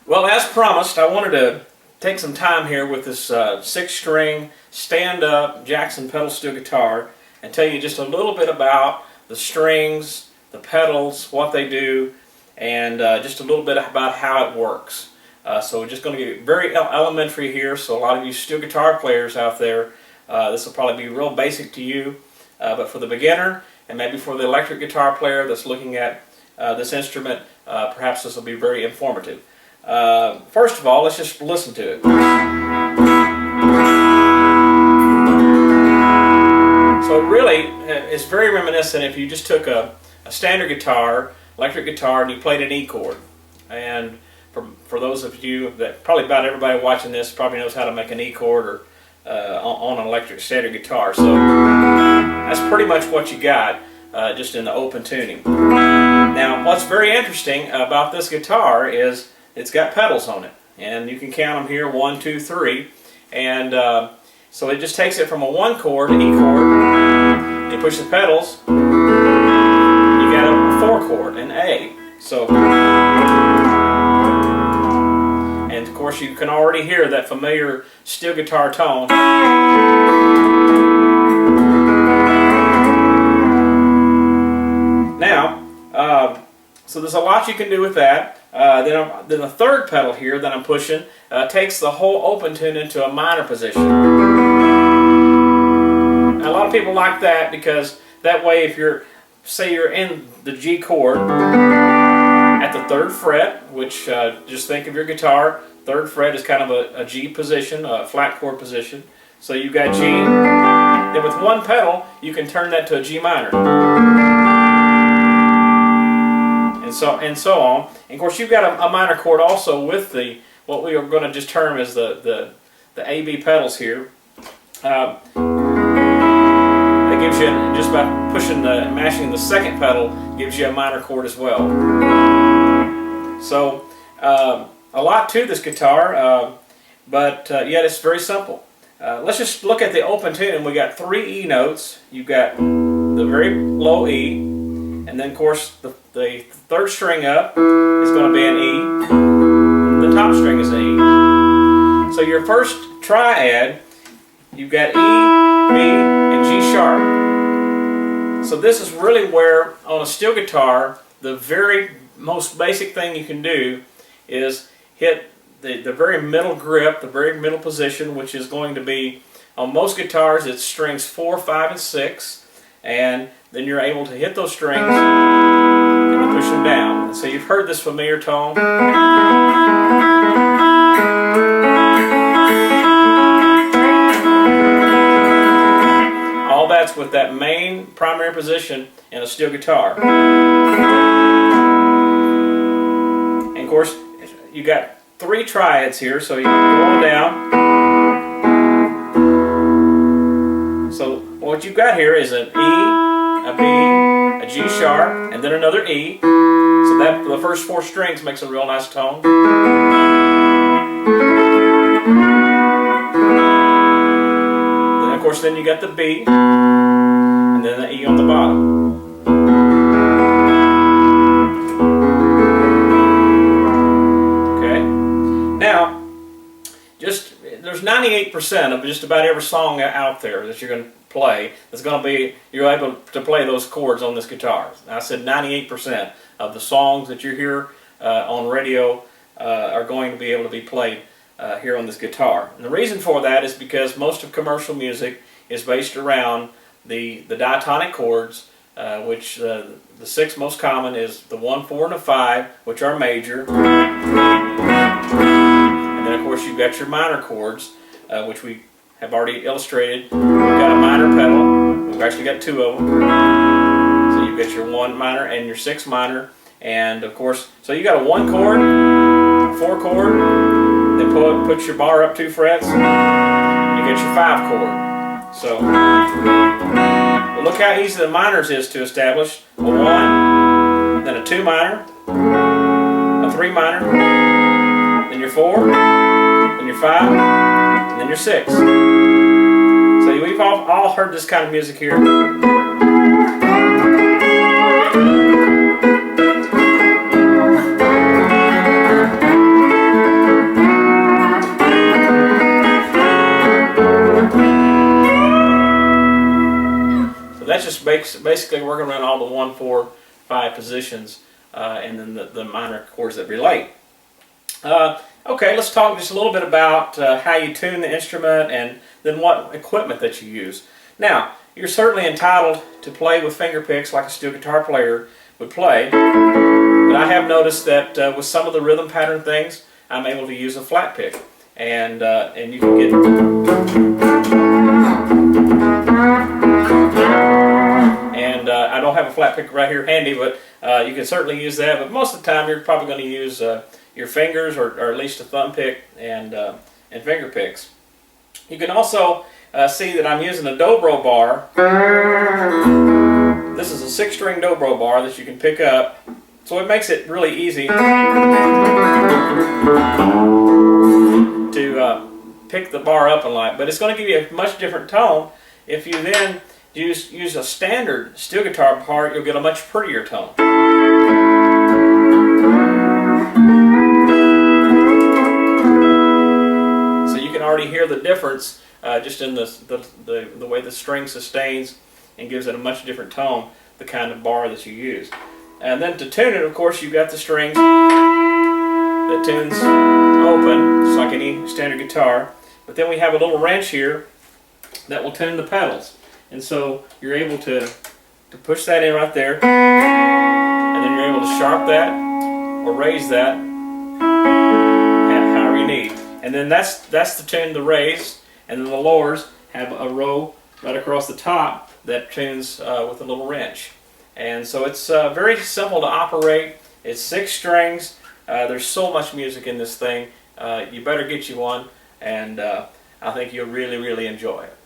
Well, as promised, I wanted to take some time here with this 6-string stand-up Jackson pedal steel guitar and tell you just a little bit about the strings, the pedals, what they do, and just a little bit about how it works. So we're just going to get very elementary here, so a lot of you steel guitar players out there, this will probably be real basic to you, but for the beginner and maybe for the electric guitar player that's looking at this instrument, perhaps this will be very informative. First of all, let's just listen to it. So it really is very reminiscent if you just took a standard guitar, electric guitar, and you played an E chord. And for those of you that, probably about everybody watching this probably knows how to make an E chord or on an electric standard guitar. So that's pretty much what you got just in the open tuning. Now what's very interesting about this guitar is it's got pedals on it, and you can count them here, 1, 2, 3, and so it just takes it from a 1 chord, an E chord, and you push the pedals, you got a 4 chord, an A. So, and of course you can already hear that familiar steel guitar tone. Now, so there's a lot you can do with that. Then the third pedal here that I'm pushing takes the whole open tune into a minor position. Now, a lot of people like that because that way, if say you're in the G chord at the 3rd fret, which just think of your guitar, 3rd fret is kind of a G position, a flat chord position. So you've got G. Then with one pedal, you can turn that to a G minor. And so on. And of course, you've got a minor chord also with the what we are going to just term as the A-B pedals here. That gives you, just by mashing the 2nd pedal, gives you a minor chord as well. So a lot to this guitar, but yet it's very simple. Let's just look at the open tune. We got 3 E notes. You've got the very low E, and then of course the 3rd string up is going to be an E. The top string is an E. So your first triad, you've got E, B, and G sharp. So this is really where, on a steel guitar, the very most basic thing you can do is hit the very middle grip, the very middle position, which is going to be, on most guitars, it's strings 4, 5, and 6, and then you're able to hit those strings and push them down. And so you've heard this familiar tone. All that's with that main primary position in a steel guitar. And of course, you got 3 triads here, so you go on down. So what you've got here is an E, a B, a G sharp, and then another E. So that the first 4 strings makes a real nice tone. Then of course you got the B, and then the E on the bottom. Now, there's 98% of just about every song out there that you're going to play that's going to be, you're able to play those chords on this guitar. I said 98% of the songs that you hear on radio are going to be able to be played here on this guitar. And the reason for that is because most of commercial music is based around the diatonic chords, which the 6 most common is the 1, 4, and the 5, which are major. And then of course you've got your minor chords, which we have already illustrated. We've got a minor pedal. We've actually got 2 of them. So you've got your 1 minor and your 6 minor. And of course, so you got a 1 chord, a 4 chord, then put your bar up 2 frets, and you get your 5 chord. So look how easy the minors is to establish. A 1, then a 2 minor, a 3 minor, then your 4, then your 5, and then your 6. So we've all heard this kind of music here. basically working around all the 1, 4, 5 positions, and then the minor chords that relate. Okay, let's talk just a little bit about how you tune the instrument and then what equipment that you use. Now, you're certainly entitled to play with finger picks like a steel guitar player would play, but I have noticed that with some of the rhythm pattern things, I'm able to use a flat pick, and you can get. And I don't have a flat pick right here handy, but you can certainly use that. But most of the time, you're probably going to use your fingers, or at least a thumb pick and finger picks. You can also see that I'm using a Dobro Bar. This is a 6-string Dobro Bar that you can pick up, so it makes it really easy to pick the bar up and like. But it's going to give you a much different tone. If you then use a standard steel guitar part, you'll get a much prettier tone. Already hear the difference just in the way the string sustains and gives it a much different tone, the kind of bar that you use. And then to tune it, of course, you've got the strings that tunes open, just like any standard guitar. But then we have a little wrench here that will tune the pedals. And so you're able to push that in right there, and then you're able to sharp that or raise that however you need. And then that's the tune, the raise, and then the lowers have a row right across the top that tunes with a little wrench. And so it's very simple to operate. It's 6 strings. There's so much music in this thing. You better get you one, and I think you'll really, really enjoy it.